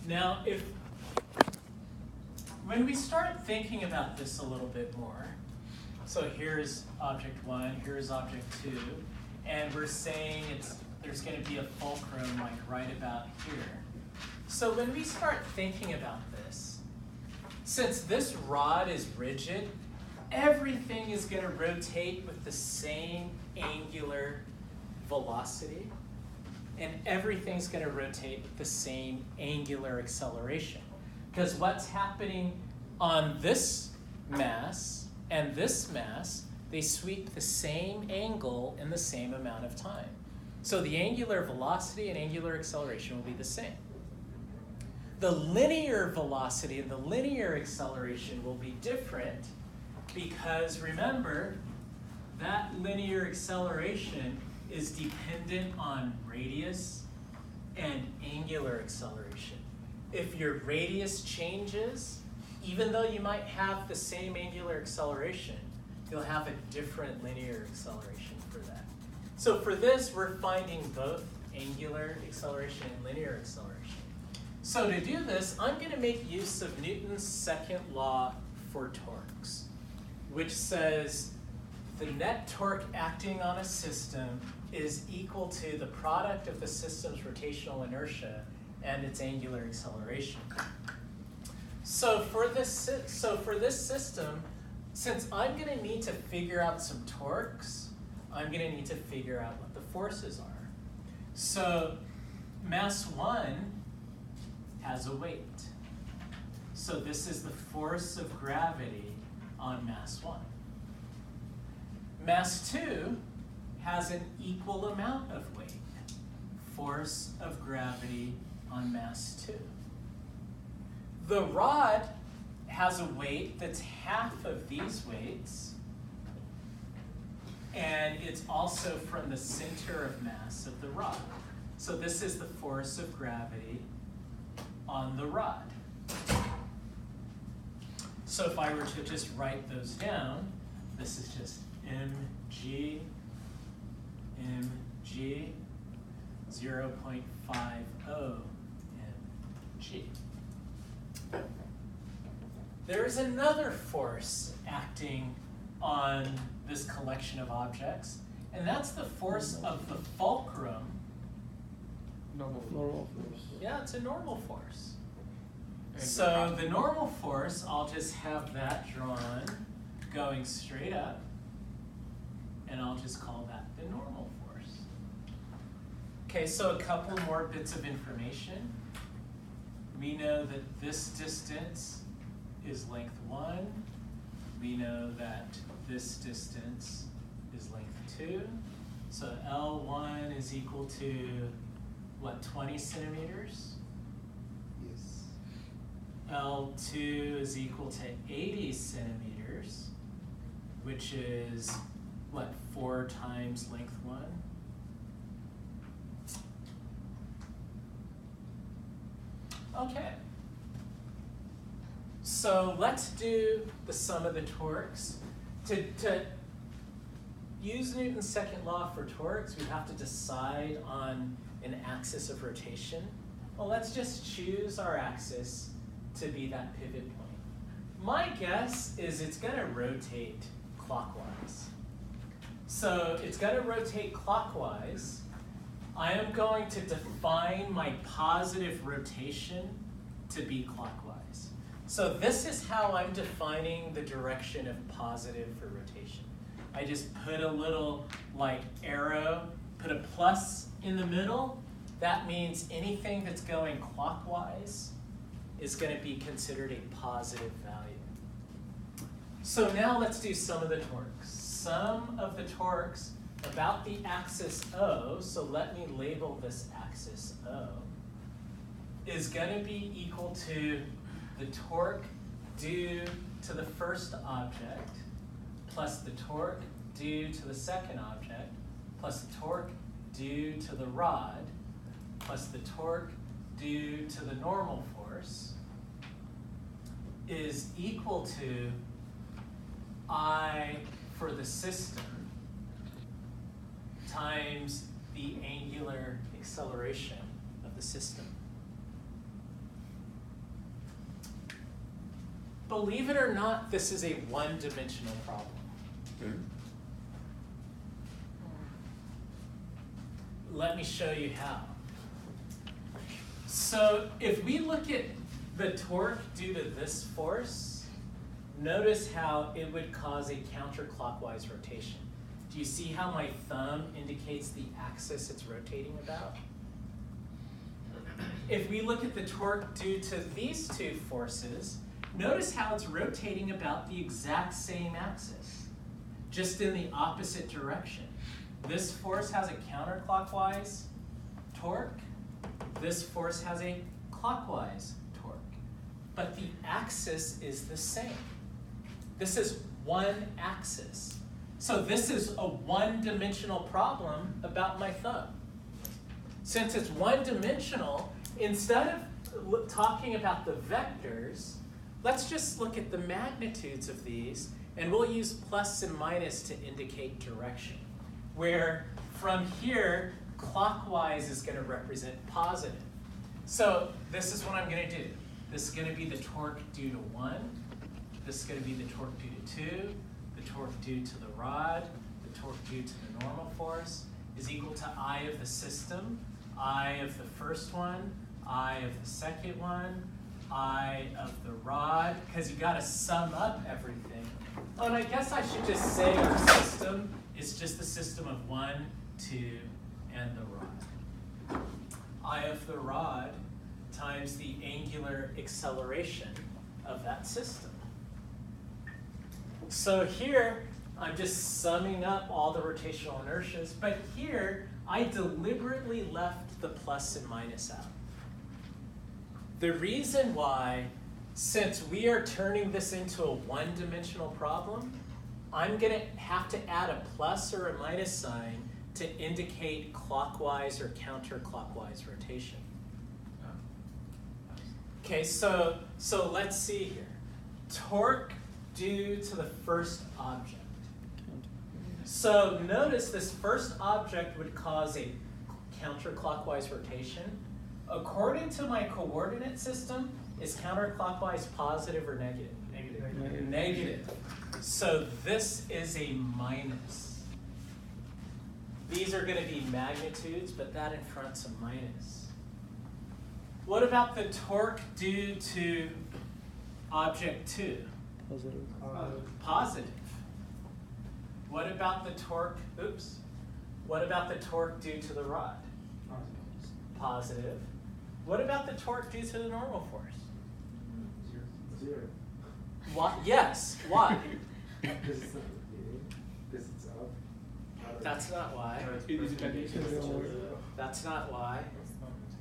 Now, when we start thinking about this a little bit more, so here's object 1, here's object 2, and we're saying there's going to be a fulcrum like right about here. So when we start thinking about this, since this rod is rigid, everything is going to rotate with the same angular velocity, and everything's going to rotate with the same angular acceleration. Because what's happening on this mass and this mass, they sweep the same angle in the same amount of time. So the angular velocity and angular acceleration will be the same. The linear velocity and the linear acceleration will be different because, remember, that linear acceleration is dependent on radius and angular acceleration. If your radius changes, even though you might have the same angular acceleration, you'll have a different linear acceleration for that. So for this, we're finding both angular acceleration and linear acceleration. So to do this, I'm going to make use of Newton's second law for torques, which says the net torque acting on a system is equal to the product of the system's rotational inertia and its angular acceleration. So for this system, since I'm going to need to figure out some torques, I'm going to need to figure out what the forces are. So mass 1 has a weight. So this is the force of gravity on mass 1. Mass 2 has an equal amount of weight. Force of gravity on mass 2. The rod has a weight that's half of these weights, and it's also from the center of mass of the rod. So this is the force of gravity on the rod. So if I were to just write those down, this is just mg, 0.50 mg. There's another force acting on this collection of objects, and that's the force of the fulcrum. Normal force. Yeah, it's a normal force. So the normal force, I'll just have that drawn going straight up, and I'll just call that the normal force. Okay, so a couple more bits of information. We know that this distance is length 1. We know that this distance is length 2. So L1 is equal to, what, 20 centimeters? Yes. L2 is equal to 80 centimeters, which is, what, 4 times length 1? Okay. So let's do the sum of the torques. To use Newton's second law for torques, we have to decide on an axis of rotation. Well, let's just choose our axis to be that pivot point. My guess is it's going to rotate clockwise. So it's going to rotate clockwise. I am going to define my positive rotation to be clockwise. So this is how I'm defining the direction of positive for rotation. I just put a little like arrow, put a plus in the middle. That means anything that's going clockwise is going to be considered a positive value. So now let's do sum of the torques. Sum of the torques about the axis O, so let me label this axis O, is going to be equal to the torque due to the first object plus the torque due to the second object plus the torque due to the rod plus the torque due to the normal force is equal to I for the system times the angular acceleration of the system. believe it or not, this is a one-dimensional problem. Let me show you how. So if we look at the torque due to this force, notice how it would cause a counterclockwise rotation. Do you see how my thumb indicates the axis it's rotating about? If we look at the torque due to these two forces, notice how it's rotating about the exact same axis, just in the opposite direction. This force has a counterclockwise torque. This force has a clockwise torque. But the axis is the same. This is one axis. So this is a one-dimensional problem about my thumb. Since it's one-dimensional, instead of talking about the vectors, let's just look at the magnitudes of these, and we'll use plus and minus to indicate direction, where from here, clockwise is going to represent positive. So this is what I'm going to do. This is going to be the torque due to 1. This is going to be the torque due to 2. The torque due to the rod, the torque due to the normal force is equal to I of the system, I of the first one, I of the second one, I of the rod, because you got to sum up everything. Oh, and I guess I should just say our system is just the system of 1, 2, and the rod. I of the rod times the angular acceleration of that system. So here, I'm just summing up all the rotational inertias, but here, I deliberately left the plus and minus out. The reason why, since we are turning this into a one-dimensional problem, I'm going to have to add a plus or a minus sign to indicate clockwise or counterclockwise rotation. Okay, so let's see here. Torque due to the first object. So notice this first object would cause a counterclockwise rotation. According to my coordinate system, is counterclockwise positive or negative? Negative. Negative. So this is a minus. These are going to be magnitudes, but that in front's a minus. What about the torque due to object 2? Positive. What about the torque, what about the torque due to the rod? Positive. What about the torque due to the normal force? Zero. Why? Yes, why? This is up. That's not why. That's not why.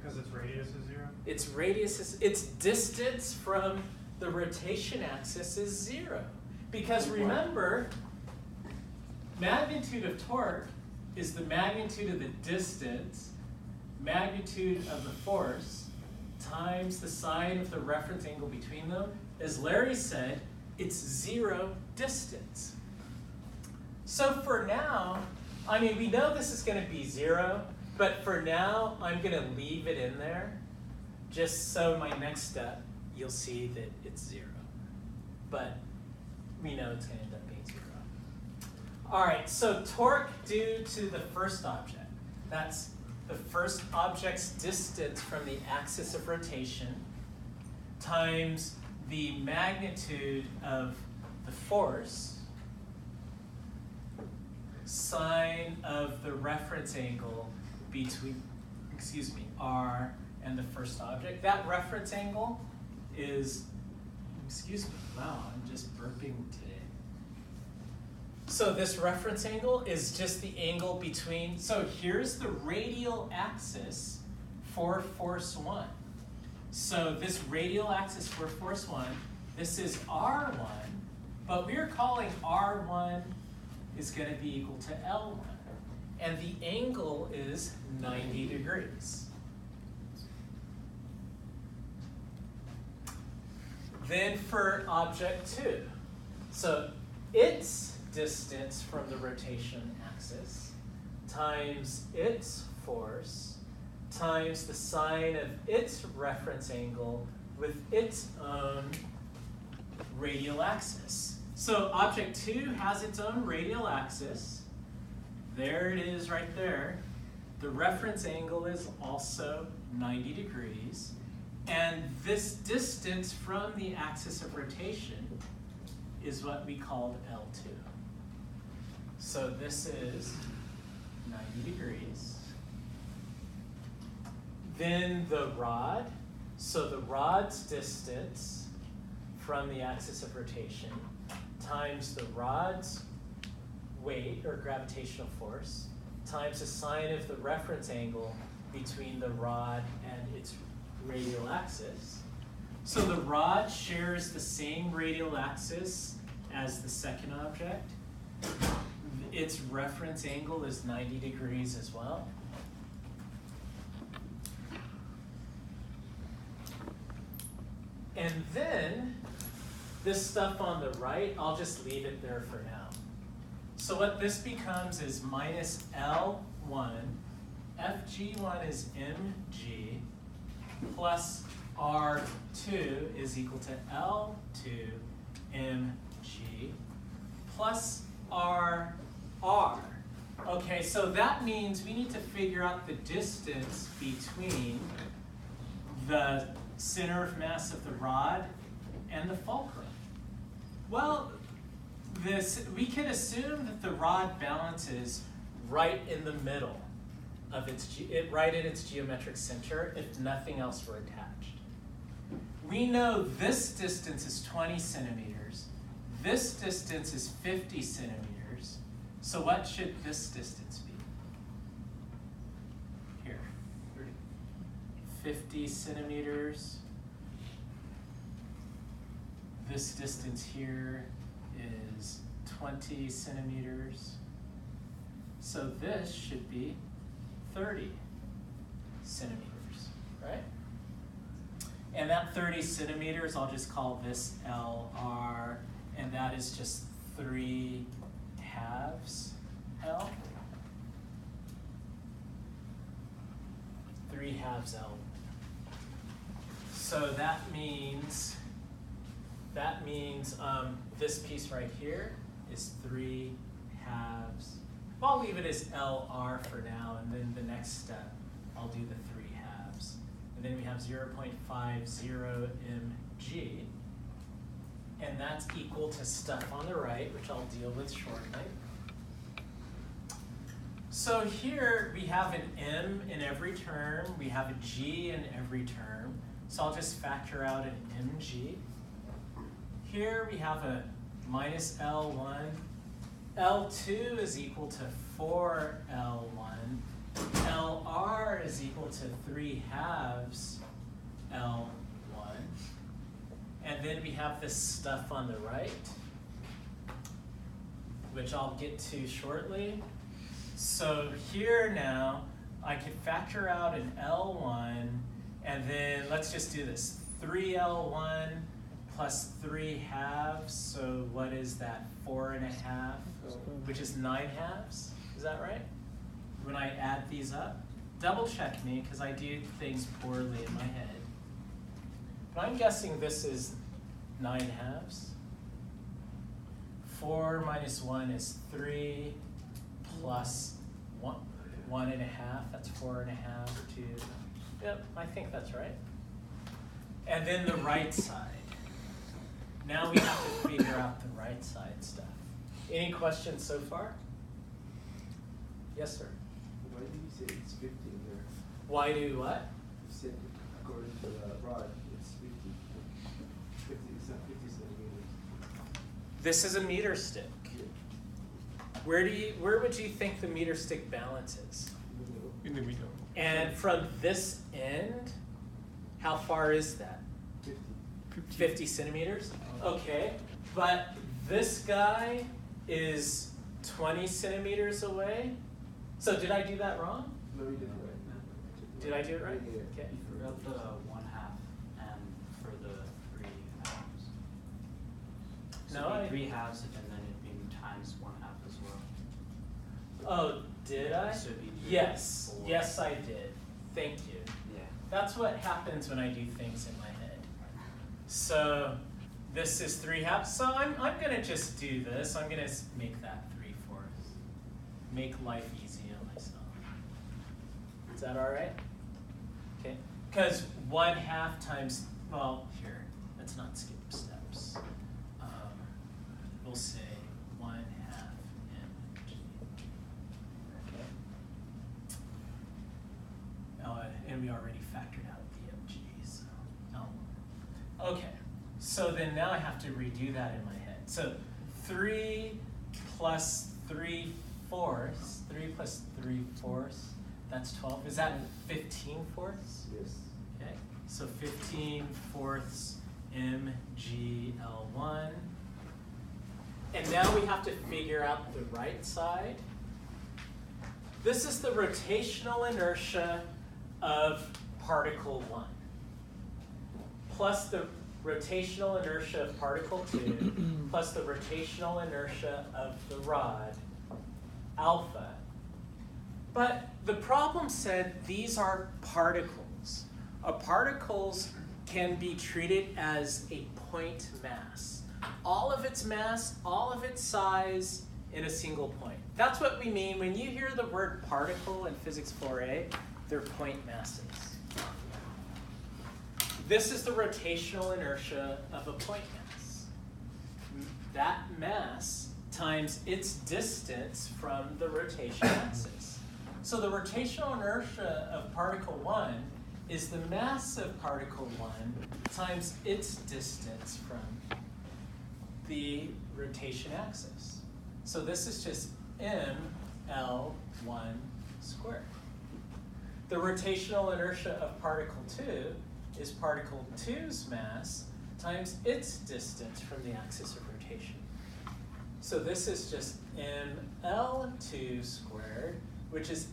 Because its radius is 0? Its radius is, its distance from the rotation axis is 0. Because remember, magnitude of torque is the magnitude of the distance, magnitude of the force, times the sine of the reference angle between them. As Larry said, it's 0 distance. So for now, I mean, we know this is going to be 0, but for now, I'm going to leave it in there, just so my next step, you'll see that it's 0. But we know it's going to end up being 0. All right, so torque due to the first object. That's the first object's distance from the axis of rotation times the magnitude of the force, sine of the reference angle between, R and the first object. That reference angle is, wow, I'm just burping today. So this reference angle is just the angle between, so here's the radial axis for force 1. So this radial axis for force 1, this is R1, but we're calling R1 is going to be equal to L1. And the angle is 90 degrees. Then for object 2, so its distance from the rotation axis times its force times the sine of its reference angle with its own radial axis. So object 2 has its own radial axis. There it is right there. The reference angle is also 90 degrees. And this distance from the axis of rotation is what we called L2. So this is 90 degrees. Then the rod. So the rod's distance from the axis of rotation times the rod's weight or gravitational force times the sine of the reference angle between the rod and its radial axis. So the rod shares the same radial axis as the second object. Its reference angle is 90 degrees as well. And then this stuff on the right, I'll just leave it there for now. So what this becomes is minus L1, FG1 is mg, plus R2 is equal to L2 mg, plus RR. Okay, so that means we need to figure out the distance between the center of mass of the rod and the fulcrum. Well, we could assume that the rod balances right in the middle of right in its geometric center if nothing else were attached. We know this distance is 20 centimeters. This distance is 50 centimeters. So what should this distance be? Here. 50 centimeters. This distance here is 20 centimeters. So this should be 30 centimeters, right? And that 30 centimeters, I'll just call this LR, and that is just 3 halves L. 3 halves L. So that means this piece right here is 3 halves. Well, I'll leave it as LR for now, and then the next step, I'll do the 3 halves. And then we have 0.50 mg, and that's equal to stuff on the right, which I'll deal with shortly. So here we have an m in every term, we have a g in every term, so I'll just factor out an mg. Here we have a minus L1. L2 is equal to 4L1. LR is equal to 3 halves L1. And then we have this stuff on the right, which I'll get to shortly. So here now, I can factor out an L1, and then let's just do this. 3L1 plus 3 halves, so what is that? 4.5, which is 9 halves, is that right? When I add these up, double check me, because I do things poorly in my head. But I'm guessing this is 9 halves. 4 minus 1 is 3, plus 1.5, that's 4.5, 2. Yep, I think that's right. And then the right side. Now we have to figure out the right side stuff. Any questions so far? Yes, sir. Why do you say it's 50 there? Why do what? You said according to the rod, it's 50. 50 centimeters. This is a meter stick. Yeah. Where would you think the meter stick balance is? In the middle. And from this end, how far is that? 50 centimeters? Okay, but this guy is 20 centimeters away. So did I do that wrong? No, you did it right. Did I do it right? Yeah. Okay. You forgot the 1/2 and for the 3 halves. So No, it'd be 3 halves and then it'd be times 1/2 as well. Oh, did I? So it'd be Yes, 4. yes I did. Thank you. Yeah. That's what happens when I do things in my head. So this is 3/2. So I'm going to just do this. I'm going to make that 3/4. Make life easy on myself. Is that all right? Okay. Because 1/2 times, well, here, let's not skip steps. We'll say 1/2 mg. Okay. And we already factored out the mg, so. Okay. So then now I have to redo that in my head. So 3 plus 3/4, 3 plus 3/4, that's 12. Is that 15/4? Yes. Okay, so 15/4 mgl1. And now we have to figure out the right side. This is the rotational inertia of particle 1 plus the rotational inertia of particle 2 plus the rotational inertia of the rod alpha. But the problem said these are particles. Particles can be treated as a point mass. All of its mass, all of its size in a single point. That's what we mean when you hear the word particle in Physics 4a, they're point masses. This is the rotational inertia of a point mass. That mass times its distance from the rotation axis. So the rotational inertia of particle 1 is the mass of particle 1 times its distance from the rotation axis. So this is just ml1 squared. The rotational inertia of particle 2 is particle 2's mass times its distance from the axis of rotation. So this is just ml2 squared, which is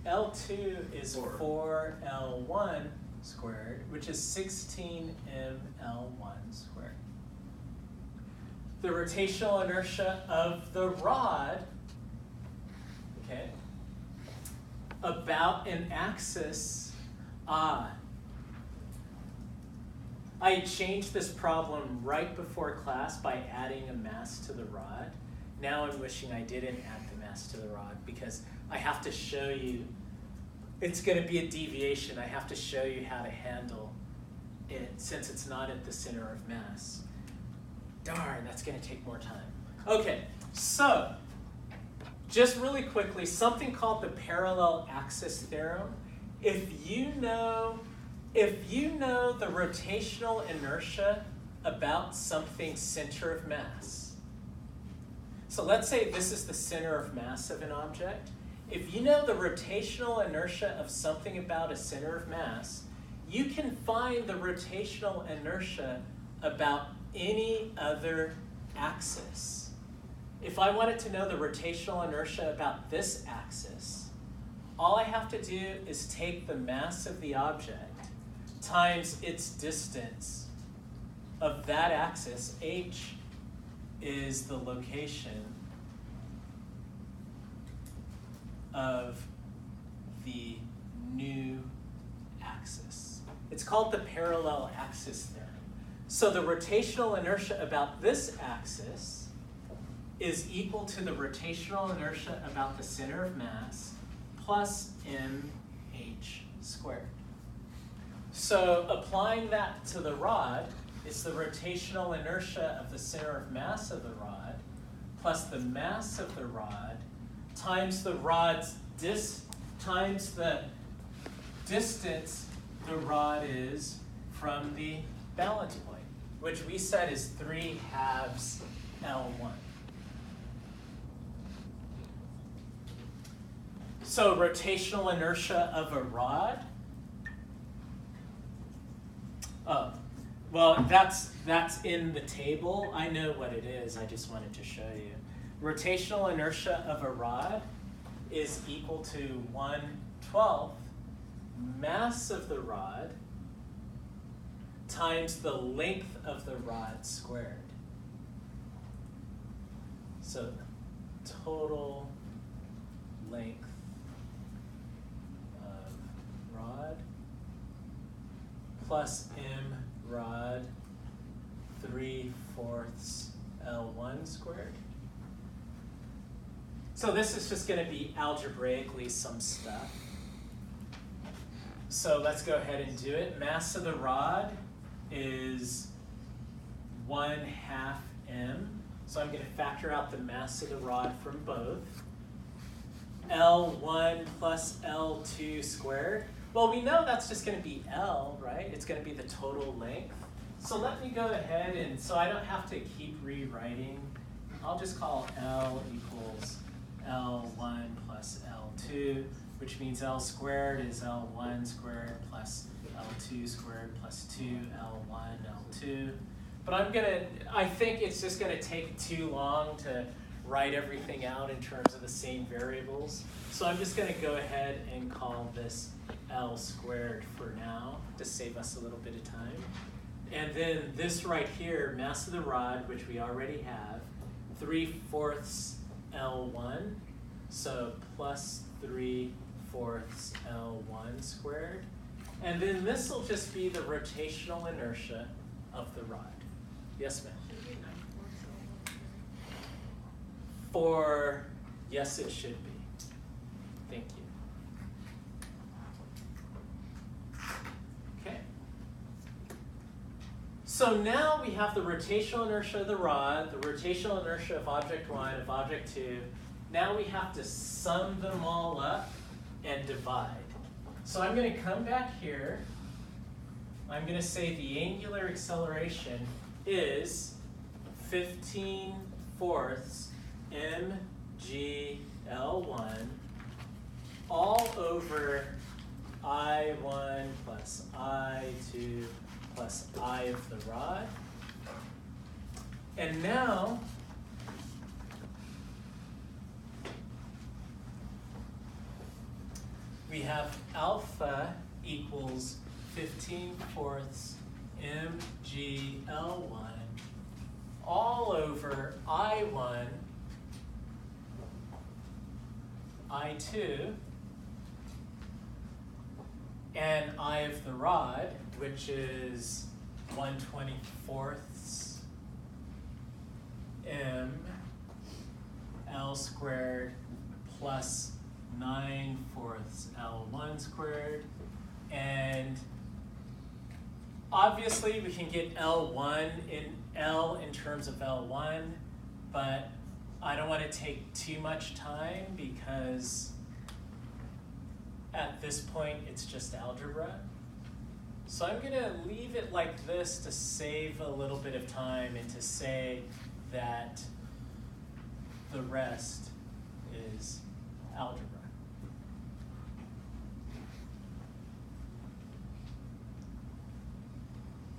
L2 is 4L1 squared, which is 16 ml1 squared. The rotational inertia of the rod, okay, about an axis, I changed this problem right before class by adding a mass to the rod. Now I'm wishing I didn't add the mass to the rod because I have to show you, it's going to be a deviation. I have to show you how to handle it since it's not at the center of mass. Darn, that's going to take more time. Okay, so just really quickly, something called the parallel axis theorem. If you know the rotational inertia about something center of mass, so let's say this is the center of mass of an object. If you know the rotational inertia of something about a center of mass, you can find the rotational inertia about any other axis. If I wanted to know the rotational inertia about this axis, all I have to do is take the mass of the object times its distance of that axis. H is the location of the new axis. It's called the parallel axis theorem. So the rotational inertia about this axis is equal to the rotational inertia about the center of mass plus mh squared. So applying that to the rod is the rotational inertia of the center of mass of the rod plus the mass of the rod times the rod's times the distance the rod is from the balance point, which we said is 3/2 L1. So rotational inertia of a rod. Oh, well, that's in the table. I know what it is. I just wanted to show you. Rotational inertia of a rod is equal to 1/12 mass of the rod times the length of the rod squared. So total length of rod plus m rod 3/4 L1 squared. So this is just going to be algebraically some stuff. So let's go ahead and do it. Mass of the rod is 1/2 m. So I'm going to factor out the mass of the rod from both. L1 plus L2 squared. Well, we know that's just going to be L, right? It's going to be the total length. So let me go ahead and, so I don't have to keep rewriting. I'll just call L equals L1 plus L2, which means L squared is L1 squared plus L2 squared plus 2L1 L2. But I think it's just gonna take too long to write everything out in terms of the same variables. So I'm just gonna go ahead and call this L squared for now to save us a little bit of time. And then this right here, mass of the rod, which we already have, 3/4 L1, so plus 3/4 L1 squared. And then this will just be the rotational inertia of the rod. Yes, ma'am? Yes, it should be. Thank you. Okay. So now we have the rotational inertia of the rod, the rotational inertia of object 1, of object 2. Now we have to sum them all up and divide. So I'm going to come back here. I'm going to say the angular acceleration is 15/4 mg/L1 all over I1 plus I2 plus I of the rod. And now we have alpha equals 15/4 mg/L1 all over I1, I2, and I of the rod, which is 1/24 m L squared plus 9/4 L1 squared. And obviously we can get L1 in L in terms of L1, but I don't want to take too much time because at this point it's just algebra. So I'm going to leave it like this to save a little bit of time and to say that the rest is algebra.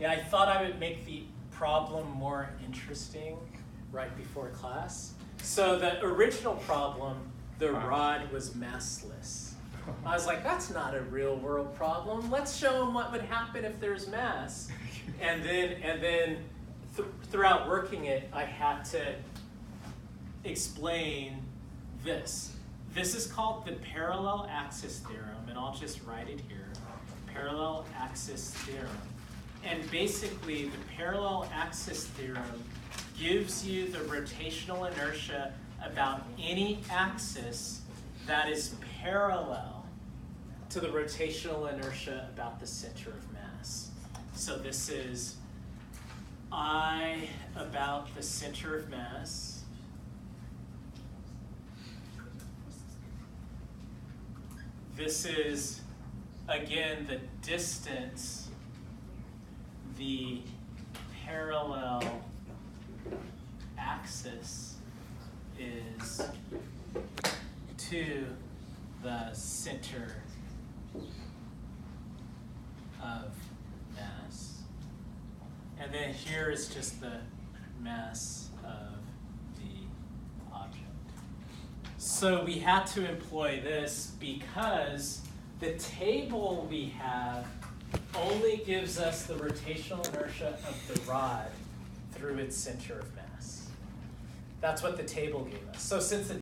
Yeah, I thought I would make the problem more interesting right before class. So the original problem, the rod was massless. I was like, that's not a real world problem. Let's show them what would happen if there's mass. And then throughout working it, I had to explain this. This is called the parallel axis theorem, and I'll just write it here. Parallel axis theorem. And basically, the parallel axis theorem gives you the rotational inertia about any axis that is parallel to the rotational inertia about the center of mass. So this is I about the center of mass. This is, again, the distance, the parallel axis is to the center of mass. And then here is just the mass of the object. So we had to employ this because the table we have only gives us the rotational inertia of the rod through its center of mass. That's what the table gave us. So since the